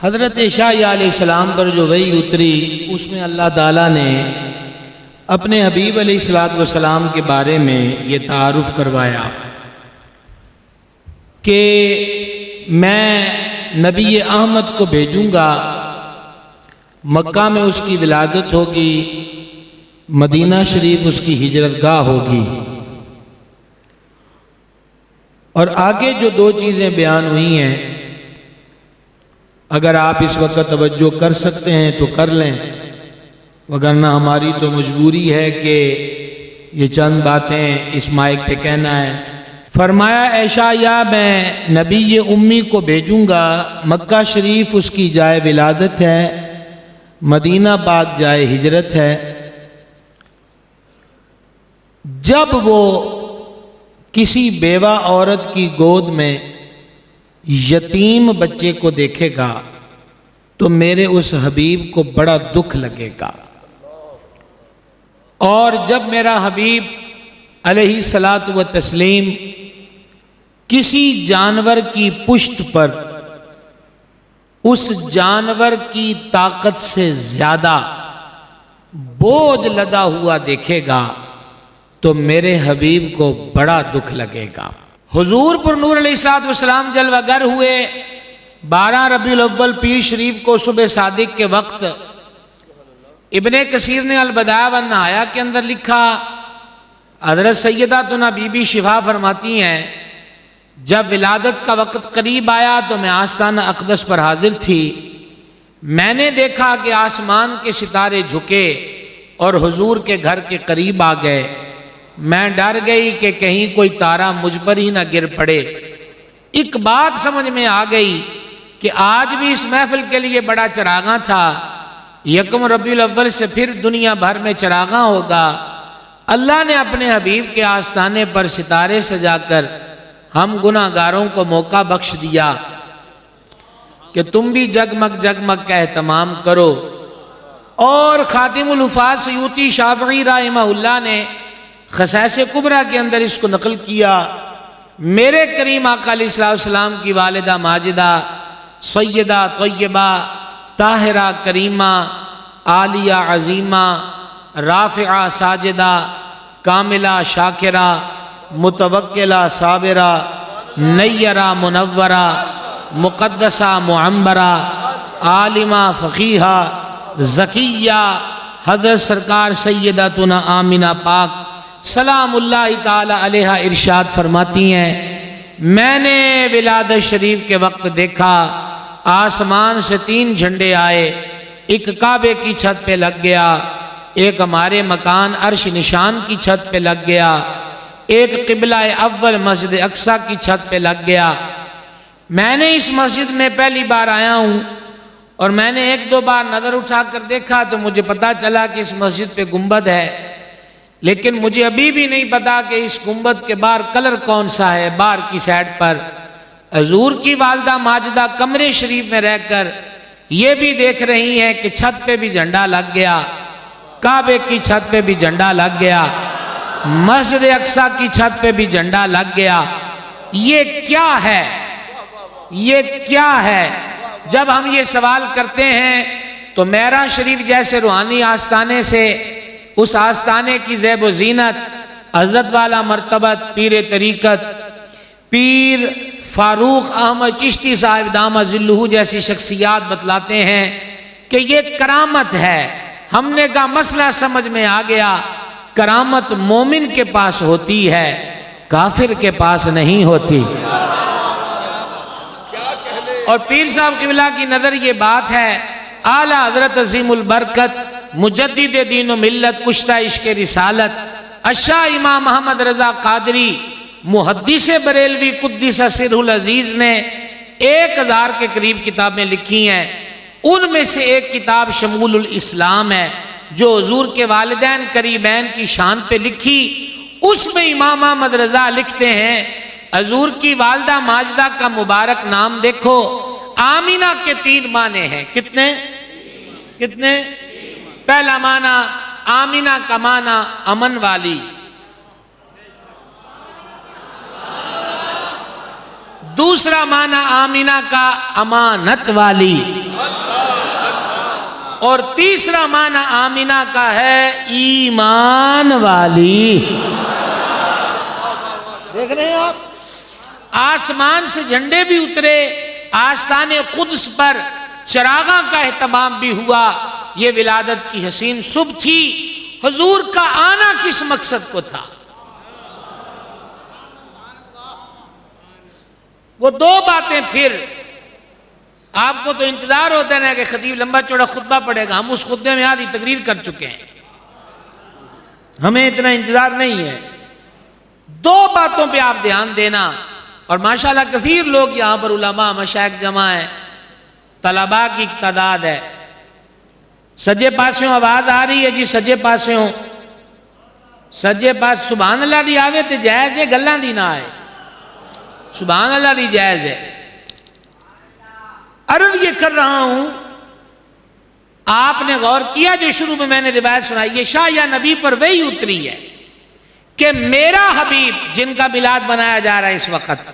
حضرت عیسیٰ علیہ السلام پر جو وحی اتری اس میں اللہ تعالیٰ نے اپنے حبیب علیہ السلام کے بارے میں یہ تعارف کروایا کہ میں نبی احمد کو بھیجوں گا، مکہ میں اس کی ولادت ہوگی، مدینہ شریف اس کی ہجرت گاہ ہوگی۔ اور آگے جو دو چیزیں بیان ہوئی ہیں، اگر آپ اس وقت توجہ کر سکتے ہیں تو کر لیں، وگرنہ ہماری تو مجبوری ہے کہ یہ چند باتیں اس مائک پہ کہنا ہے۔ فرمایا عیسیٰ میں نبی امی کو بھیجوں گا، مکہ شریف اس کی جائے ولادت ہے، مدینہ پاک جائے ہجرت ہے۔ جب وہ کسی بیوہ عورت کی گود میں یتیم بچے کو دیکھے گا تو میرے اس حبیب کو بڑا دکھ لگے گا، اور جب میرا حبیب علیہ الصلاۃ والتسلیم کسی جانور کی پشت پر اس جانور کی طاقت سے زیادہ بوجھ لدا ہوا دیکھے گا تو میرے حبیب کو بڑا دکھ لگے گا۔ حضور پر نور علیہ السلام جلوہ گر ہوئے 12 ربیع الاول پیر شریف کو صبح صادق کے وقت۔ ابن کثیر نے البدایہ والنہایہ کے اندر لکھا، حضرت سیداتنا بی بی شفا فرماتی ہیں جب ولادت کا وقت قریب آیا تو میں آستانہ اقدس پر حاضر تھی، میں نے دیکھا کہ آسمان کے ستارے جھکے اور حضور کے گھر کے قریب آ گئے۔ میں ڈر گئی کہ کہیں کوئی تارا مجھ پر ہی نہ گر پڑے۔ ایک بات سمجھ میں آ گئی کہ آج بھی اس محفل کے لیے بڑا چراغاں تھا، یکم ربیع الاول سے پھر دنیا بھر میں چراغاں ہوگا۔ اللہ نے اپنے حبیب کے آستانے پر ستارے سجا کر ہم گناہ گاروں کو موقع بخش دیا کہ تم بھی جگمگ جگمگ کا اہتمام کرو۔ اور خاتم الحفاظ سیوطی شافعی رحمہ اللہ نے خصائص کبریٰ کے اندر اس کو نقل کیا، میرے کریم آقا علیہ السلام کی والدہ ماجدہ سیدہ طیبہ طاہرہ کریمہ عالیہ عظیمہ رافعہ ساجدہ کاملہ شاکرہ متوکلہ صابرہ نیرہ منورہ مقدسہ معمبرہ عالمہ فقیہہ ذکیہ حضرت سرکار سیدتنا آمنہ پاک سلام اللہ تعالی علیہ ارشاد فرماتی ہیں، میں نے ولادت شریف کے وقت دیکھا آسمان سے 3 جھنڈے آئے، ایک کعبے کی چھت پہ لگ گیا، ایک ہمارے مکان عرش نشان کی چھت پہ لگ گیا، ایک قبلہ اول مسجد اقصیٰ کی چھت پہ لگ گیا۔ میں نے اس مسجد میں پہلی بار آیا ہوں اور میں نے 1-2 بار نظر اٹھا کر دیکھا تو مجھے پتا چلا کہ اس مسجد پہ گنبد ہے، لیکن مجھے ابھی بھی نہیں پتا کہ اس گنبد کے باہر کلر کون سا ہے۔ باہر کی سائڈ پر حضور کی والدہ ماجدہ کمرے شریف میں رہ کر یہ بھی دیکھ رہی ہیں کہ چھت پہ بھی جھنڈا لگ گیا، کعبے کی چھت پہ بھی جھنڈا لگ گیا، مسجد اقصیٰ کی چھت پہ بھی جھنڈا لگ گیا۔ یہ کیا ہے؟ یہ کیا ہے؟ جب ہم یہ سوال کرتے ہیں تو معراج شریف جیسے روحانی آستانے سے اس آستانے کی زیب و زینت عزت والا مرتبت پیر طریقت پیر فاروق احمد چشتی صاحب دامہ ظلہ جیسی شخصیات بتلاتے ہیں کہ یہ کرامت ہے۔ ہم نے کہا مسئلہ سمجھ میں آ گیا، کرامت مومن کے پاس ہوتی ہے، کافر کے پاس نہیں ہوتی۔ اور پیر صاحب قبلہ کی نظر یہ بات ہے، اعلیٰ حضرت عظیم البرکت مجدد دین و ملت کشتہ عشق رسالت الشاہ امام محمد رضا قادری محدث بریلوی قدس سرہ العزیز نے 1000 کے قریب کتابیں لکھی ہیں، ان میں سے ایک کتاب شمول الاسلام ہے جو حضور کے والدین قریبین کی شان پہ لکھی۔ اس میں امام احمد رضا لکھتے ہیں حضور کی والدہ ماجدہ کا مبارک نام دیکھو، آمینہ کے 3 معنی ہیں۔ کتنے؟ پہلا معنی آمینہ کا معنی امن والی، دوسرا معنی آمینہ کا امانت والی، اور تیسرا معنی آمینہ کا ہے ایمان والی۔ دیکھ رہے ہیں آپ، آسمان سے جھنڈے بھی اترے، آستان قدس پر چراغاں کا اہتمام بھی ہوا۔ یہ ولادت کی حسین صبح تھی۔ حضور کا آنا کس مقصد کو تھا؟ وہ دو باتیں پھر آپ کو تو انتظار ہوتا ہے کہ خطیب لمبا چوڑا خطبہ پڑھے گا، ہم اس خطبے میں آدھی تقریر کر چکے ہیں، ہمیں اتنا انتظار نہیں ہے۔ دو باتوں پہ آپ دھیان دینا، اور ماشاءاللہ کثیر لوگ یہاں پر علماء مشائخ جمع ہیں، طلباء کی تعداد ہے۔ سجے پاسوں آواز آ رہی ہے جی، سجے پاسوں، سجے پاس سبحان اللہ دی آوے تے جائز ہے، گلاں دی نہ آئے، سبحان اللہ دی جائز ہے۔ عرض یہ کر رہا ہوں، آپ نے غور کیا جو شروع میں نے روایت سنائی، یہ شاہ یا نبی پر وہی اتری ہے کہ میرا حبیب جن کا میلاد منایا جا رہا ہے اس وقت،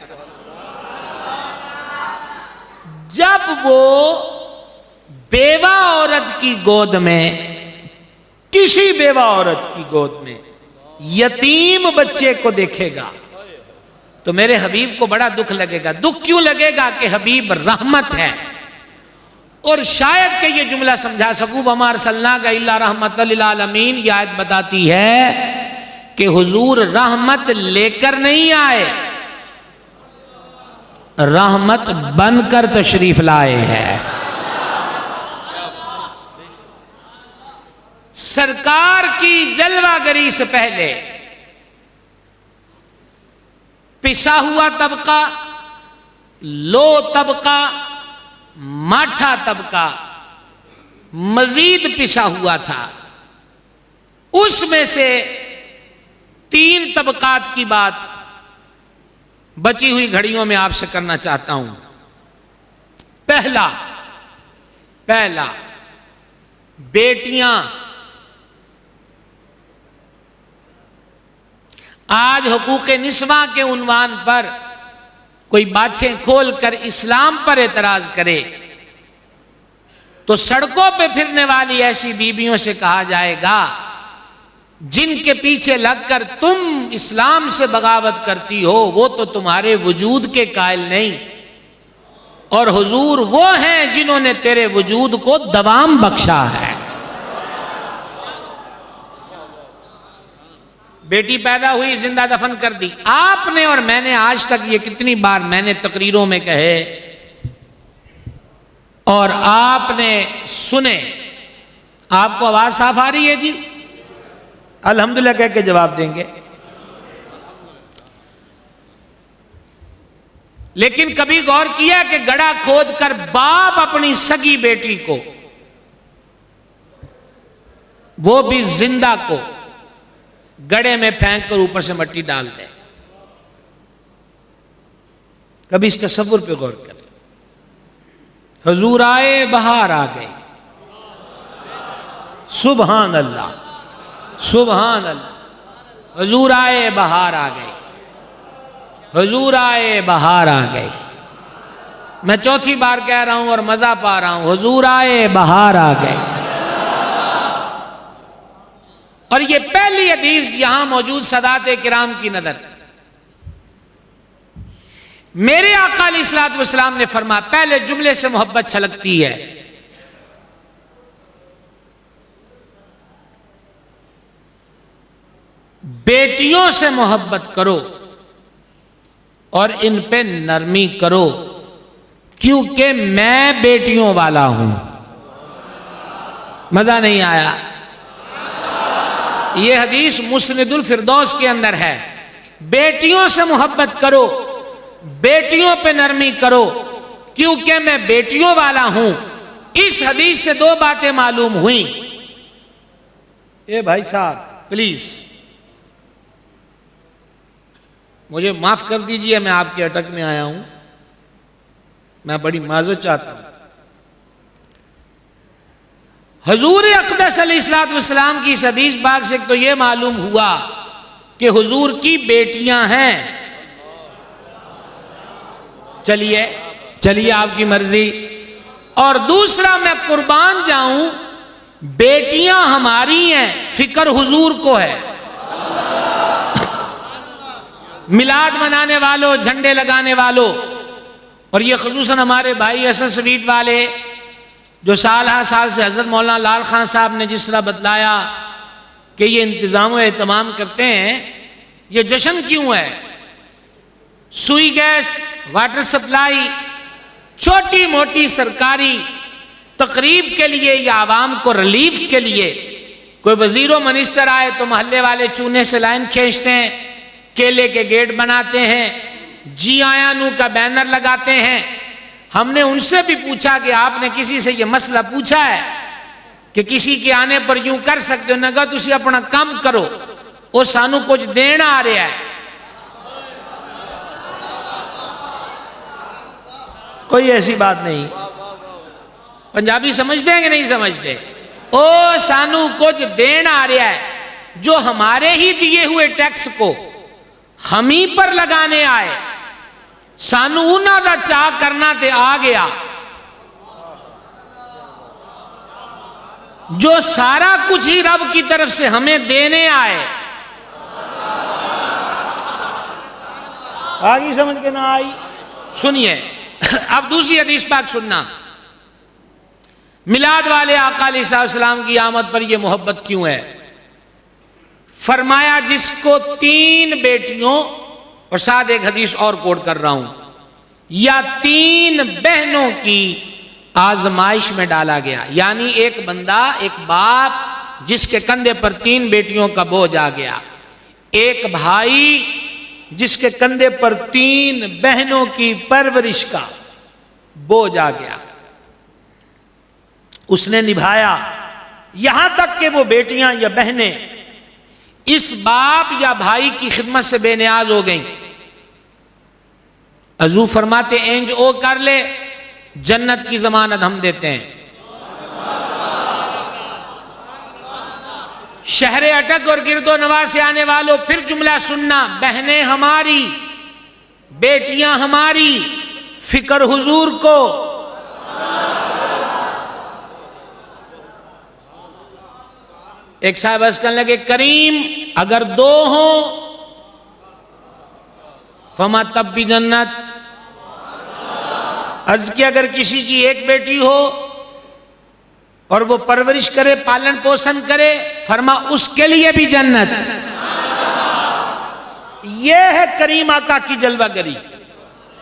جب وہ بیوہ عورت کی گود میں، کسی بیوہ عورت کی گود میں یتیم بچے کو دیکھے گا تو میرے حبیب کو بڑا دکھ لگے گا۔ دکھ کیوں لگے گا؟ کہ حبیب رحمت ہے، اور شاید کہ یہ جملہ سمجھا سکوں، وَمَا أَرْسَلْنَاكَ إِلَّا رَحْمَةً لِلْعَالَمِينَ، یہ آیت بتاتی ہے کہ حضور رحمت لے کر نہیں آئے، رحمت بن کر تشریف لائے ہیں۔ سرکار کی جلوہ گری سے پہلے پسا ہوا طبقہ، لو طبقہ، ماٹھا طبقہ مزید پسا ہوا تھا۔ اس میں سے 3 طبقات کی بات بچی ہوئی گھڑیوں میں آپ سے کرنا چاہتا ہوں۔ پہلا بیٹیاں۔ آج حقوق نسواں کے عنوان پر کوئی باتیں کھول کر اسلام پر اعتراض کرے تو سڑکوں پہ پھرنے والی ایسی بیویوں سے کہا جائے گا جن کے پیچھے لگ کر تم اسلام سے بغاوت کرتی ہو، وہ تو تمہارے وجود کے قائل نہیں، اور حضور وہ ہیں جنہوں نے تیرے وجود کو دوام بخشا ہے۔ بیٹی پیدا ہوئی، زندہ دفن کر دی۔ آپ نے اور میں نے آج تک یہ کتنی بار میں نے تقریروں میں کہے اور آپ نے سنے۔ آپ کو آواز صاف آ رہی ہے جی؟ الحمدللہ کہہ کے جواب دیں گے۔ لیکن کبھی غور کیا کہ گڑھا کھود کر باپ اپنی سگی بیٹی کو، وہ بھی زندہ کو، گڑھے میں پھینک کر اوپر سے مٹی ڈال دے؟ کبھی اس تصور پہ غور کریں۔ حضور آئے، بہار آ گئی۔ سبحان اللہ، سبحان اللہ۔ حضور آئے، بہار آ گئی۔ حضور آئے، بہار آ گئی۔ میں چوتھی بار کہہ رہا ہوں اور مزہ پا رہا ہوں، حضور آئے، بہار آ گئی۔ اور یہ پہلی حدیث یہاں موجود سادات کرام کی نظر، میرے آقا علیہ الصلوۃ والسلام نے فرمایا، پہلے جملے سے محبت چھلکتی ہے، بیٹیوں سے محبت کرو اور ان پہ نرمی کرو، کیونکہ میں بیٹیوں والا ہوں۔ مزہ نہیں آیا؟ یہ حدیث مسند الفردوس کے اندر ہے۔ بیٹیوں سے محبت کرو، بیٹیوں پہ نرمی کرو، کیونکہ میں بیٹیوں والا ہوں۔ اس حدیث سے 2 باتیں معلوم ہوئیں۔ اے بھائی صاحب پلیز مجھے معاف کر دیجئے، میں آپ کے اٹک میں آیا ہوں، میں بڑی معذرت چاہتا ہوں۔ حضور اقدس علیہ الصلوۃ والسلام کی اس حدیث پاک سے تو یہ معلوم ہوا کہ حضور کی بیٹیاں ہیں۔ چلیے آپ کی مرضی. اور دوسرا میں قربان جاؤں، بیٹیاں ہماری ہیں، فکر حضور کو ہے. میلاد منانے والوں، جھنڈے لگانے والوں، اور یہ خصوصاً ہمارے بھائی اسد سویٹ والے جو سال ہر سال سے حضرت مولانا لال خان صاحب نے جس طرح بتلایا کہ یہ انتظام و اہتمام کرتے ہیں. یہ جشن کیوں ہے؟ سوئی گیس، واٹر سپلائی، چھوٹی موٹی سرکاری تقریب کے لیے یا عوام کو ریلیف کے لیے کوئی وزیر و منسٹر آئے تو محلے والے چونے سے لائن کھینچتے ہیں، کیلے کے گیٹ بناتے ہیں، جی آیا نو کا بینر لگاتے ہیں. ہم نے ان سے بھی پوچھا کہ آپ نے کسی سے یہ مسئلہ پوچھا ہے کہ کسی کے آنے پر یوں کر سکتے ہو؟ نے کہا تسی اپنا کام کرو، وہ سانو کچھ دینا آ رہا ہے. کوئی ایسی بات نہیں. پنجابی سمجھتے ہیں کہ نہیں سمجھتے؟ او سانو کچھ دینا آ رہا ہے، جو ہمارے ہی دیے ہوئے ٹیکس کو ہم ہی پر لگانے آئے. سانو انہاں دا چاہ کرنا تے آ گیا، جو سارا کچھ ہی رب کی طرف سے ہمیں دینے آئے. آگی سمجھ کے نہ آئی؟ سنیے اب دوسری حدیث پاک سننا. میلاد والے آقا علیہ السلام کی آمد پر یہ محبت کیوں ہے؟ فرمایا جس کو 3 بیٹیوں اور ساتھ ایک حدیث اور کوٹ کر رہا ہوں، یا 3 بہنوں کی آزمائش میں ڈالا گیا، یعنی ایک بندہ، ایک باپ جس کے کندھے پر 3 بیٹیوں کا بوجھ آ گیا، ایک بھائی جس کے کندھے پر 3 بہنوں کی پرورش کا بوجھ آ گیا، اس نے نبھایا، یہاں تک کہ وہ بیٹیاں یا بہنیں اس باپ یا بھائی کی خدمت سے بے نیاز ہو گئیں. حضور فرماتے اینج او کر لے، جنت کی ضمانت ہم دیتے ہیں. شہر اٹک اور گرد و نواح سے آنے والوں پھر جملہ سننا، بہنیں ہماری، بیٹیاں ہماری، فکر حضور کو. ایک صاحب عرض کرنے لگے کریم اگر 2 ہوں فما تب بھی جنت. عرض کی اگر کسی کی ایک بیٹی ہو اور وہ پرورش کرے، پالن پوشن کرے، فرما اس کے لیے بھی جنت. یہ ہے کریم آقا کی جلوہ گری،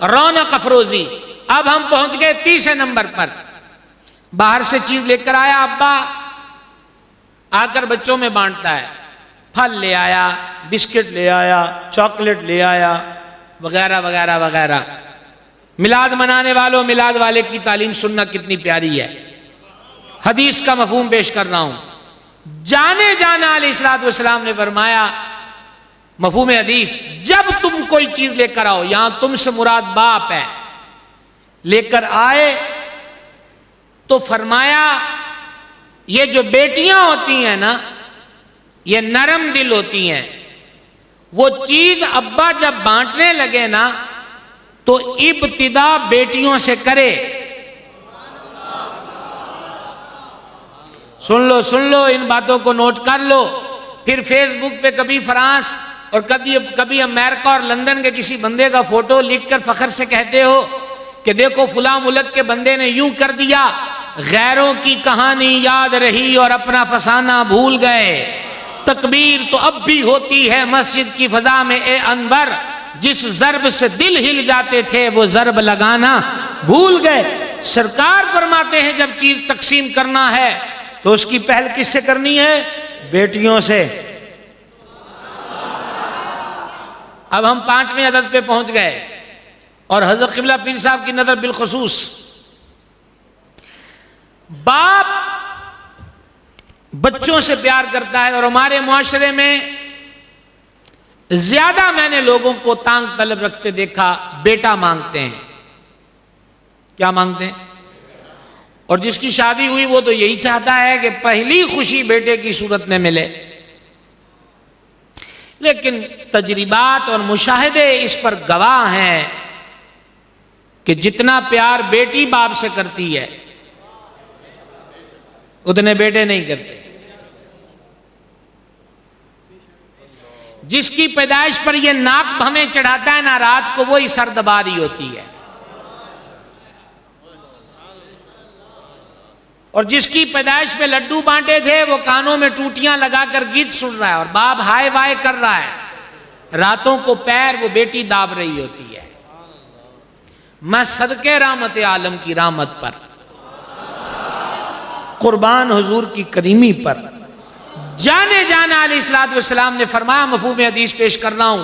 رونق افروزی. اب ہم پہنچ گئے 30 نمبر پر. باہر سے چیز لے کر آیا ابا، آ کر بچوں میں بانٹتا ہے، پھل لے آیا، بسکٹ لے آیا، چاکلیٹ لے آیا، وغیرہ وغیرہ وغیرہ. میلاد منانے والوں، میلاد والے کی تعلیم سننا کتنی پیاری ہے. حدیث کا مفہوم پیش کر رہا ہوں. جانے جانا علیہ السلام نے فرمایا مفہوم حدیث، جب تم کوئی چیز لے کر آؤ، یہاں تم سے مراد باپ ہے، لے کر آئے تو فرمایا یہ جو بیٹیاں ہوتی ہیں نا، یہ نرم دل ہوتی ہیں. وہ چیز ابا جب بانٹنے لگے نا تو ابتدا بیٹیوں سے کرے. سن لو ان باتوں کو نوٹ کر لو. پھر فیس بک پہ کبھی فرانس اور کبھی امریکہ اور لندن کے کسی بندے کا فوٹو لکھ کر فخر سے کہتے ہو کہ دیکھو فلاں ملک کے بندے نے یوں کر دیا. غیروں کی کہانی یاد رہی اور اپنا فسانہ بھول گئے. تکبیر تو اب بھی ہوتی ہے مسجد کی فضا میں اے انور، جس ضرب سے دل ہل جاتے تھے وہ ضرب لگانا بھول گئے. سرکار فرماتے ہیں جب چیز تقسیم کرنا ہے تو اس کی پہل کس سے کرنی ہے؟ بیٹیوں سے. اب ہم 5ویں عدد پہ پہنچ گئے اور حضرت قبلہ پیر صاحب کی نظر بالخصوص. باپ بچوں سے پیار کرتا ہے، اور ہمارے معاشرے میں زیادہ میں نے لوگوں کو تانگ طلب رکھتے دیکھا، بیٹا مانگتے ہیں. کیا مانگتے ہیں؟ اور جس کی شادی ہوئی وہ تو یہی چاہتا ہے کہ پہلی خوشی بیٹے کی صورت میں ملے. لیکن تجربات اور مشاہدے اس پر گواہ ہیں کہ جتنا پیار بیٹی باپ سے کرتی ہے اتنے بیٹے نہیں کرتے. جس کی پیدائش پر یہ ناک ہمیں چڑھاتا ہے نا رات کو وہی سر دبا رہی ہوتی ہے, اور جس کی پیدائش پہ لڈو بانٹے تھے وہ کانوں میں ٹوٹیاں لگا کر گیت سن رہا ہے اور باپ ہائے وائے کر رہا ہے, راتوں کو پیر وہ بیٹی داب رہی ہوتی ہے. میں صدقے رحمت عالم کی رحمت پر, قربان حضور کی کریمی پر, جانے جانا علیہ الصلوۃ والسلام نے فرمایا, مفہوم حدیث پیش کر رہا ہوں,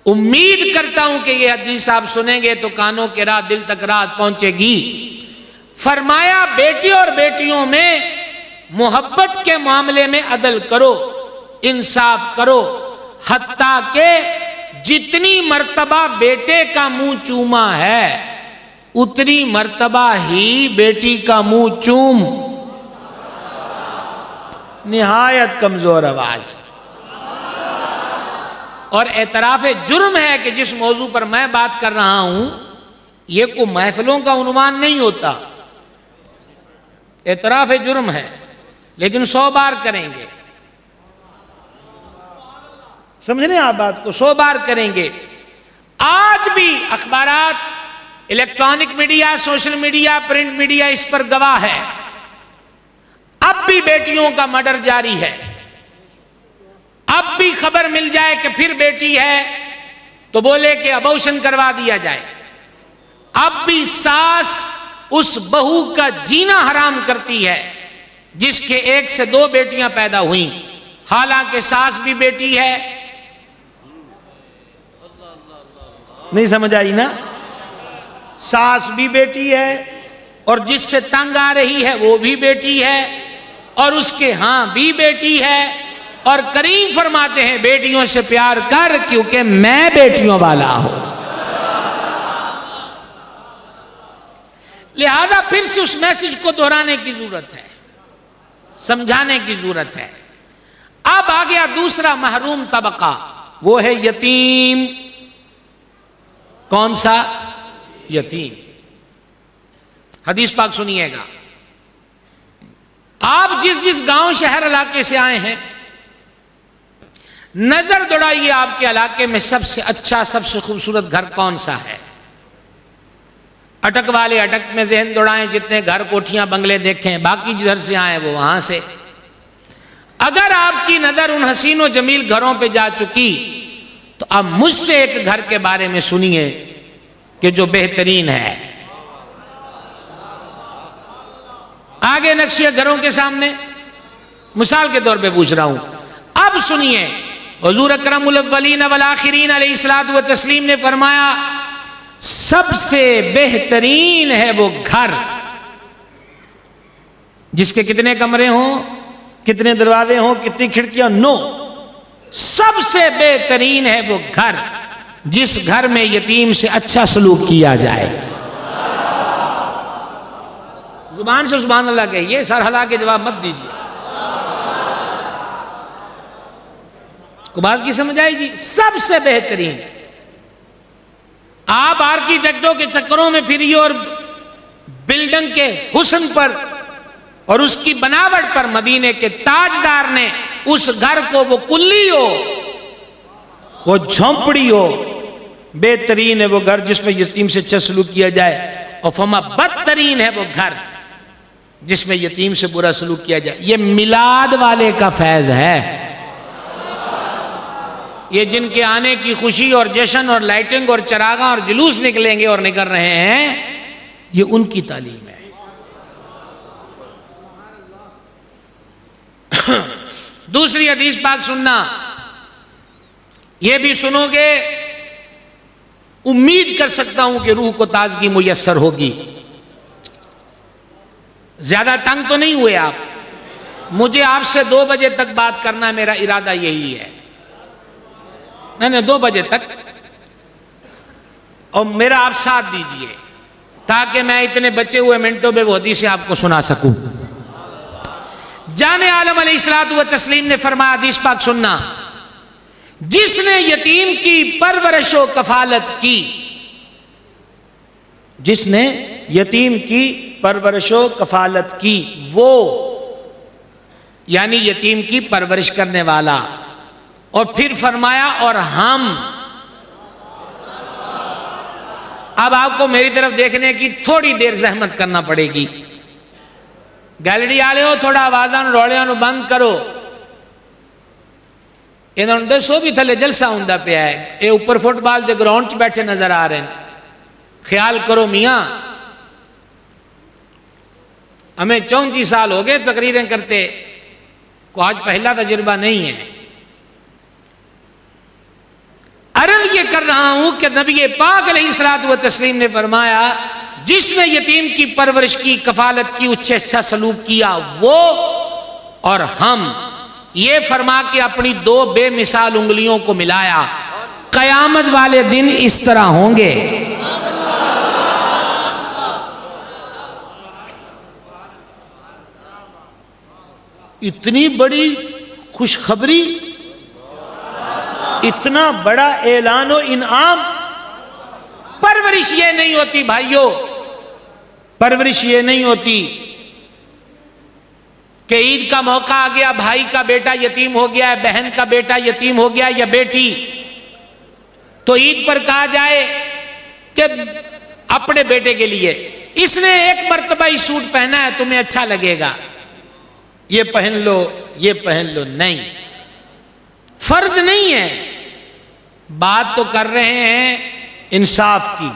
امید کرتا ہوں کہ یہ حدیث آپ سنیں گے تو کانوں کے رات دل تک رات پہنچے گی. فرمایا بیٹی اور بیٹیوں میں محبت کے معاملے میں عدل کرو, انصاف کرو, حتیٰ کہ جتنی مرتبہ بیٹے کا منہ چوما ہے اتنی مرتبہ ہی بیٹی کا منہ چوم. نہایت کمزور آواز. اور اعتراف جرم ہے کہ جس موضوع پر میں بات کر رہا ہوں یہ کوئی محفلوں کا عنوان نہیں ہوتا, اعتراف جرم ہے, لیکن 100 بار کریں گے. سمجھ رہے ہیں آپ بات کو, 100 بار کریں گے. آج بھی اخبارات, electronic media, social media, print media اس پر گواہ ہے. اب بھی بیٹیوں کا مرڈر جاری ہے. اب بھی خبر مل جائے کہ پھر بیٹی ہے تو بولے کہ ابورشن کروا دیا جائے. اب بھی ساس اس بہو کا جینا حرام کرتی ہے جس کے 1 سے 2 بیٹیاں پیدا ہوئیں, حالانکہ ساس بھی بیٹی ہے. نہیں سمجھ آئی نا؟ ساس بھی بیٹی ہے اور جس سے تنگ آ رہی ہے وہ بھی بیٹی ہے اور اس کے ہاں بھی بیٹی ہے. اور کریم فرماتے ہیں بیٹیوں سے پیار کر کیونکہ میں بیٹیوں والا ہوں. لہذا پھر سے اس میسج کو دہرانے کی ضرورت ہے, سمجھانے کی ضرورت ہے. اب آ گیا دوسرا محروم طبقہ, وہ ہے یتیم. کون سا؟ یتیم. حدیث پاک سنیے گا. آپ جس گاؤں شہر علاقے سے آئے ہیں نظر دوڑائیے آپ کے علاقے میں سب سے اچھا, سب سے خوبصورت گھر کون سا ہے. اٹک والے اٹک میں ذہن دوڑائیں, جتنے گھر کوٹھیاں بنگلے دیکھیں, باقی جدھر سے آئے وہ وہاں سے. اگر آپ کی نظر ان حسین و جمیل گھروں پہ جا چکی تو اب مجھ سے ایک گھر کے بارے میں سنیے کہ جو بہترین ہے. آگے نقشے گھروں کے سامنے مثال کے طور پہ پوچھ رہا ہوں. اب سنیے, حضور اکرم الاولین والآخرین علیہ الصلوۃ والتسلیم نے فرمایا سب سے بہترین ہے وہ گھر جس کے کتنے کمرے ہوں, کتنے دروازے ہوں, کتنی کھڑکیاں, 9. سب سے بہترین ہے وہ گھر جس گھر میں یتیم سے اچھا سلوک کیا جائے. زبان سے سبحان اللہ کہیے, سر ہلا کے جواب مت دیجیے. کو بات کی سمجھ آئے گی؟ سب سے بہترین. آپ آرکیٹیکٹوں کے چکروں میں پھریے اور بلڈنگ کے حسن پر اور اس کی بناوٹ پر مدینے کے تاجدار نے اس گھر کو, وہ کلی ہو, وہ جھونپڑی ہو, بہترین ہے وہ گھر جس میں یتیم سے اچھا سلوک کیا جائے, اور فما بدترین ہے وہ گھر جس میں یتیم سے برا سلوک کیا جائے. یہ میلاد والے کا فیض ہے. یہ جن کے آنے کی خوشی اور جشن اور لائٹنگ اور چراغاں اور جلوس نکلیں گے اور نکل رہے ہیں, یہ ان کی تعلیم ہے. دوسری حدیث پاک سننا, یہ بھی سنو گے امید کر سکتا ہوں کہ روح کو تازگی میسر ہوگی. زیادہ تنگ تو نہیں ہوئے آپ؟ مجھے آپ سے 2 بجے تک بات کرنا, میرا ارادہ یہی ہے. نہیں 2 بجے تک, اور میرا آپ ساتھ دیجئے تاکہ میں اتنے بچے ہوئے منٹوں میں وہ حدیث آپ کو سنا سکوں. جان عالم علیہ الصلوۃ والتسلیم نے فرمایا, حدیث پاک سننا, جس نے یتیم کی پرورش و کفالت کی, جس نے یتیم کی پرورش و کفالت کی، وہ یعنی یتیم کی پرورش کرنے والا۔ اور پھر فرمایا اور ہم۔ اب آپ کو میری طرف دیکھنے کی تھوڑی دیر زحمت کرنا پڑے گی۔ گیلری والے ہو تھوڑا آوازاں روڑیاں نو بند کرو۔ انہوں نے دسو بھی تھلے جلسہ ہوندا پیا ہے، یہ اوپر فٹ بال دے گراؤنڈ چ بیٹھے نظر آ رہے ہیں۔ خیال کرو میاں، ہمیں 34 سال ہو گئے تقریریں کرتے، کو آج پہلا تجربہ نہیں ہے۔ عرض یہ کر رہا ہوں کہ نبی پاک علیہ الصلوۃ والتسلیم نے فرمایا جس نے یتیم کی پرورش کی، کفالت کی، اس سے اچھا سلوک کیا، وہ اور ہم، یہ فرما کے اپنی 2 بے مثال انگلیوں کو ملایا۔ قیامت والے دن اس طرح ہوں گے۔ اتنی بڑی خوشخبری، اتنا بڑا اعلان و انعام۔ پرورش یہ نہیں ہوتی بھائیو، پرورش یہ نہیں ہوتی کہ عید کا موقع آ گیا، بھائی کا بیٹا یتیم ہو گیا ہے، بہن کا بیٹا یتیم ہو گیا یا بیٹی، تو عید پر کہا جائے کہ اپنے بیٹے کے لیے اس نے ایک مرتبہ ہی سوٹ پہنا ہے، تمہیں اچھا لگے گا، یہ پہن لو، یہ پہن لو۔ نہیں، فرض نہیں ہے۔ بات تو کر رہے ہیں انصاف کی،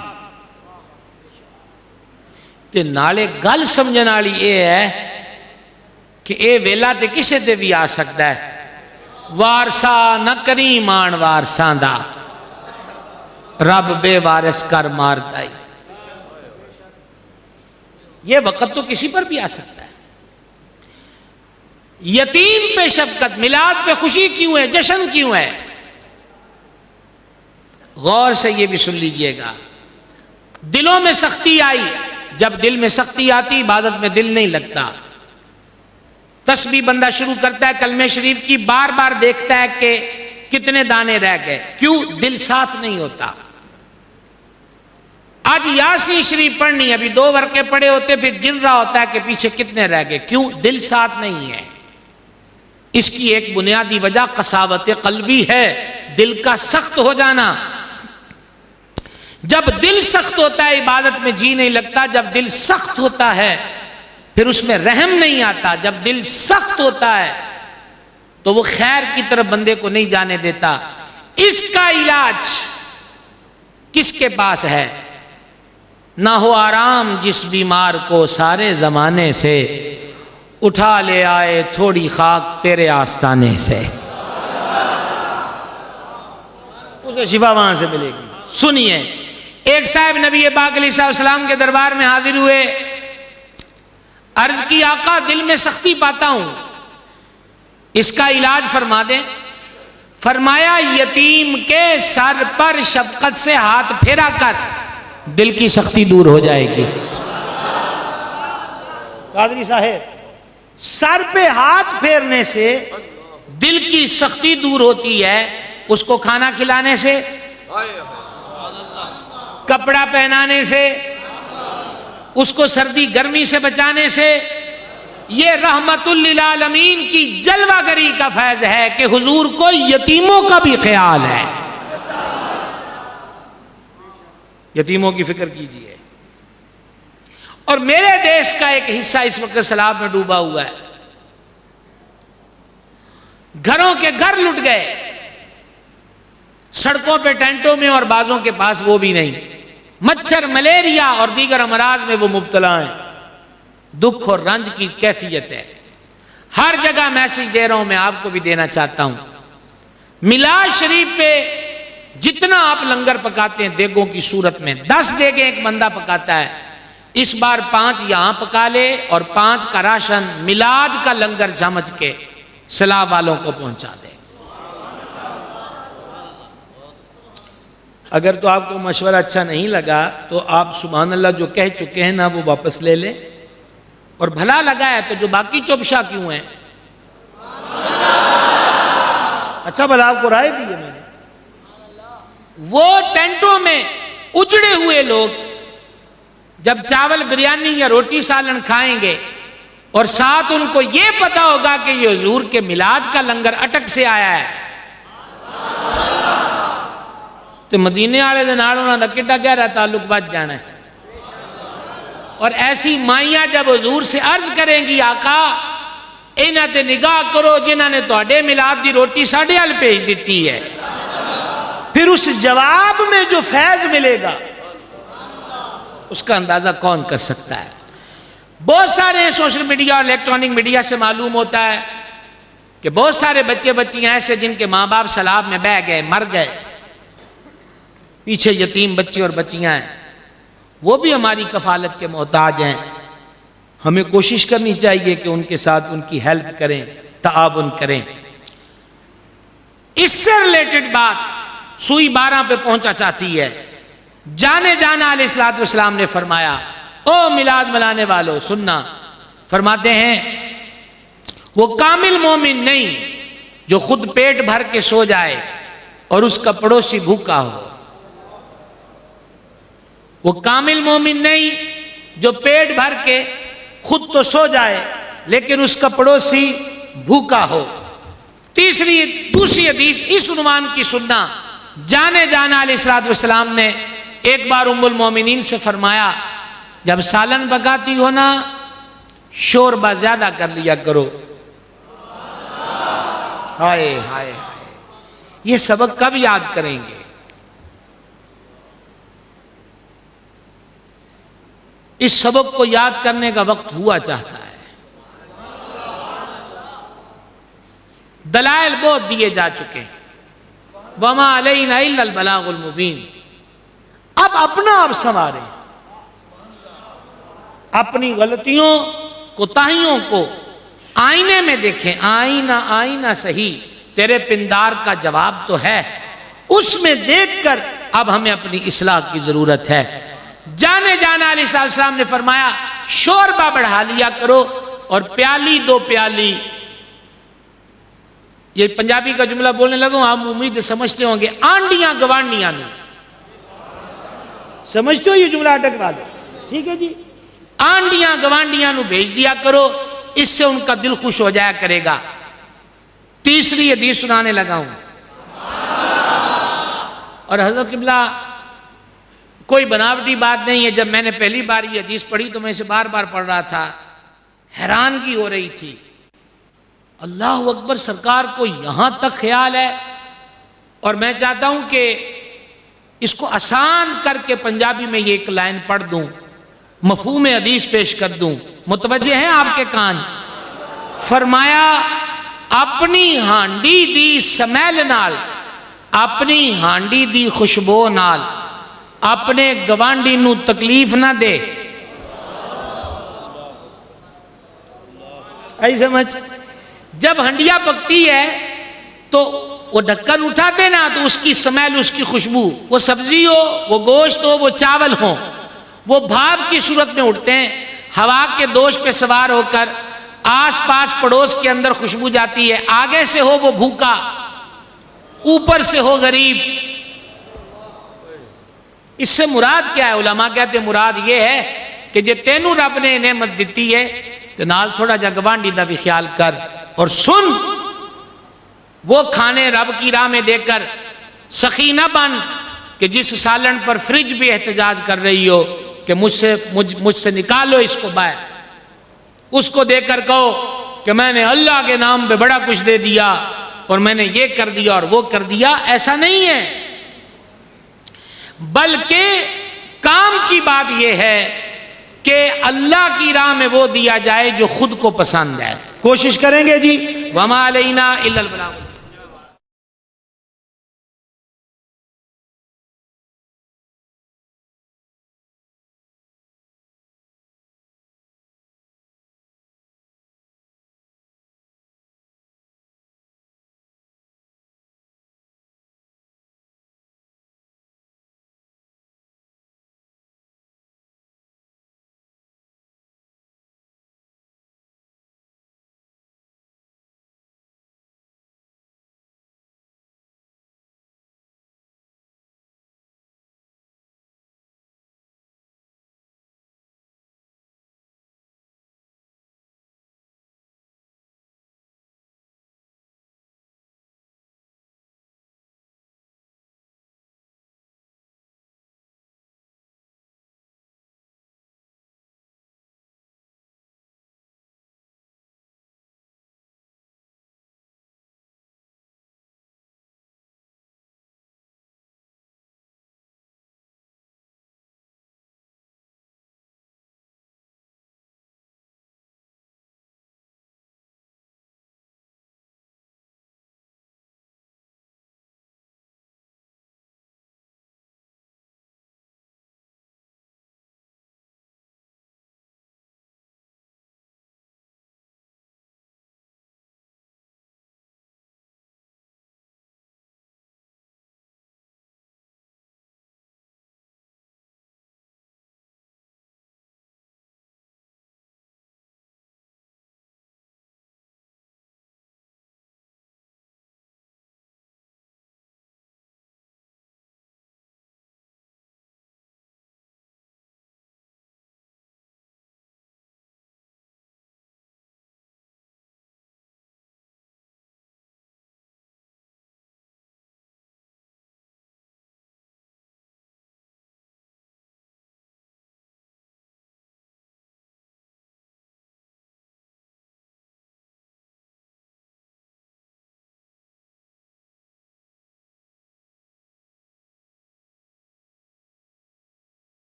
تے نالے گل سمجھن والی یہ ہے کہ اے ویلا تے کسے تے بھی آ سکتا ہے۔ وارسا نہ کری مان وارساں دا، رب بے وارث کر مارتا ہی۔ یہ وقت تو کسی پر بھی آ سکتا ہے۔ یتیم پہ شفقت، میلاد پہ خوشی کیوں ہے، جشن کیوں ہے؟ غور سے یہ بھی سن لیجئے گا۔ دلوں میں سختی آئی، جب دل میں سختی آتی عبادت میں دل نہیں لگتا۔ تسبیح بندہ شروع کرتا ہے کلمہ شریف کی، بار بار دیکھتا ہے کہ کتنے دانے رہ گئے، کیوں؟ دل ساتھ نہیں ہوتا۔ آج یاسین شریف پڑھنی، ابھی 2 ورقے پڑے ہوتے، پھر گن رہا ہوتا ہے کہ پیچھے کتنے رہ گئے، کیوں؟ دل ساتھ نہیں ہے۔ اس کی ایک بنیادی وجہ قساوت قلبی ہے، دل کا سخت ہو جانا۔ جب دل سخت ہوتا ہے عبادت میں جی نہیں لگتا، جب دل سخت ہوتا ہے پھر اس میں رحم نہیں آتا، جب دل سخت ہوتا ہے تو وہ خیر کی طرف بندے کو نہیں جانے دیتا۔ اس کا علاج کس کے پاس ہے؟ نہ ہو آرام جس بیمار کو سارے زمانے سے، اٹھا لے آئے تھوڑی خاک تیرے آستانے سے، اسے شفا وہاں سے ملے گی۔ سنیے، ایک صاحب نبی پاک علیہ السلام کے دربار میں حاضر ہوئے، عرض کی آقا دل میں سختی پاتا ہوں، اس کا علاج فرما دیں۔ فرمایا یتیم کے سر پر شفقت سے ہاتھ پھیرا کر دل کی سختی دور ہو جائے گی۔ قادری صاحب، سر پہ ہاتھ پھیرنے سے دل کی سختی دور ہوتی ہے، اس کو کھانا کھلانے سے، کپڑا پہنانے سے، اس کو سردی گرمی سے بچانے سے۔ یہ رحمت للعالمین کی جلوہ گری کا فیض ہے کہ حضور کو یتیموں کا بھی خیال ہے۔ یتیموں کی فکر کیجئے۔ اور میرے دیش کا ایک حصہ اس وقت سیلاب میں ڈوبا ہوا ہے، گھروں کے گھر لٹ گئے، سڑکوں پہ ٹینٹوں میں اور بعضوں کے پاس وہ بھی نہیں، مچھر، ملیریا اور دیگر امراض میں وہ مبتلا ہیں۔ دکھ اور رنج کی کیفیت ہے۔ ہر جگہ میسج دے رہا ہوں، میں آپ کو بھی دینا چاہتا ہوں۔ میلاد شریف پہ جتنا آپ لنگر پکاتے ہیں دیگوں کی صورت میں، 10 دیگیں ایک بندہ پکاتا ہے، اس بار 5 یہاں پکا لے اور 5 کا راشن میلاد کا لنگر سمجھ کے سیلاب والوں کو پہنچا دے۔ اگر تو آپ کو مشورہ اچھا نہیں لگا تو آپ سبحان اللہ جو کہہ چکے ہیں نا وہ واپس لے لیں، اور بھلا لگا ہے تو جو باقی چوپشا کیوں ہیں؟ اچھا بھلا آپ کو رائے دی ہے میں نے۔ وہ ٹینٹوں میں اجڑے ہوئے لوگ جب چاول بریانی یا روٹی سالن کھائیں گے اور ساتھ ان کو یہ پتا ہوگا کہ یہ حضور کے میلاد کا لنگر اٹک سے آیا ہے تو مدینے والے دے نال انہاں دا کڈا گہرا تعلق بچ جانا ہے۔ اور ایسی مائیاں جب حضور سے عرض کریں گی آقا انہاں تے نگاہ کرو جنہاں نے تہاڈے میلاد دی روٹی ساڈے ال بھیج دیتی ہے، پھر اس جواب میں جو فیض ملے گا اس کا اندازہ کون کر سکتا ہے۔ بہت سارے سوشل میڈیا اور الیکٹرانک میڈیا سے معلوم ہوتا ہے کہ بہت سارے بچے بچیاں ایسے جن کے ماں باپ سیلاب میں بہہ گئے، مر گئے، پیچھے یتیم بچے اور بچیاں ہیں، وہ بھی ہماری کفالت کے محتاج ہیں۔ ہمیں کوشش کرنی چاہیے کہ ان کے ساتھ ان کی ہیلپ کریں، تعاون کریں۔ اس سے ریلیٹڈ بات سوئی 12 پہ پہنچا چاہتی ہے۔ جانے جانا علیہ الصلوۃ والسلام نے فرمایا، او میلاد ملانے والو سننا، فرماتے ہیں وہ کامل مومن نہیں جو خود پیٹ بھر کے سو جائے اور اس کا پڑوسی بھوکا ہو۔ وہ کامل مومن نہیں جو پیٹ بھر کے خود تو سو جائے لیکن اس کا پڑوسی بھوکا ہو۔ دوسری حدیث اس عنوان کی سننا، جانے جانا علیہ الصلوۃ والسلام نے ایک بار ام المومنین سے فرمایا جب سالن پکاتی ہو نا شوربہ زیادہ کر لیا کرو۔ ہائے ہائے یہ سبق کب یاد کریں گے؟ اس سبق کو یاد کرنے کا وقت ہوا چاہتا ہے۔ دلائل بہت دیے جا چکے، وما علینا الا البلاغ المبین۔ اب اپنا آپ سنواریں، اپنی غلطیوں کوتاہیوں کو آئینے میں دیکھیں، آئینہ صحیح، تیرے پندار کا جواب تو ہے، اس میں دیکھ کر اب ہمیں اپنی اصلاح کی ضرورت ہے۔ جانے جانا علیہ السلام نے فرمایا شوربہ بڑھا لیا کرو اور پیالی 2 پیالی، یہ پنجابی کا جملہ بولنے لگوں آپ امید سمجھتے ہوں گے، آنڈیاں گوانڈیاں نو، سمجھتے ہو یہ جملہ اٹک والے؟ ٹھیک ہے جی، آنڈیاں گوانڈیاں نو بھیج دیا کرو، اس سے ان کا دل خوش ہو جایا کرے گا۔ تیسری حدیث سنانے لگا ہوں، اور حضرت قبلہ کوئی بناوٹی بات نہیں ہے، جب میں نے پہلی بار یہ حدیث پڑھی تو میں اسے بار بار پڑھ رہا تھا، حیرانگی ہو رہی تھی، اللہ اکبر، سرکار کو یہاں تک خیال ہے۔ اور میں چاہتا ہوں کہ اس کو آسان کر کے پنجابی میں یہ ایک لائن پڑھ دوں، مفہوم حدیث پیش کر دوں، متوجہ ہیں آپ کے کان؟ فرمایا اپنی ہانڈی دی سمیل نال، اپنی ہانڈی دی خوشبو نال اپنے گوانڈی نو تکلیف نہ دے۔ آئی سمجھ؟ جب ہنڈیا پکتی ہے تو وہ ڈھکن اٹھاتے نا تو اس کی سمیل، اس کی خوشبو، وہ سبزی ہو، وہ گوشت ہو، وہ چاول ہو، وہ بھاپ کی صورت میں اٹھتے ہیں، ہوا کے دوش پہ سوار ہو کر آس پاس پڑوس کے اندر خوشبو جاتی ہے، آگے سے ہو وہ بھوکا، اوپر سے ہو غریب۔ اس سے مراد کیا ہے؟ علماء کہتے ہیں مراد یہ ہے کہ جے تینوں رب نے نعمت دیتی ہے تو نال تھوڑا جا گوانڈی دا بھی خیال کر، اور سن وہ کھانے رب کی راہ میں دے کر سخی نہ بن کہ جس سالن پر فریج بھی احتجاج کر رہی ہو کہ مجھ سے نکالو اس کو باہر، اس کو دے کر کہو کہ میں نے اللہ کے نام پہ بڑا کچھ دے دیا اور میں نے یہ کر دیا اور وہ کر دیا۔ ایسا نہیں ہے، بلکہ کام کی بات یہ ہے کہ اللہ کی راہ میں وہ دیا جائے جو خود کو پسند ہے۔ کوشش کریں گے جی، وما علینا الا البلاغ۔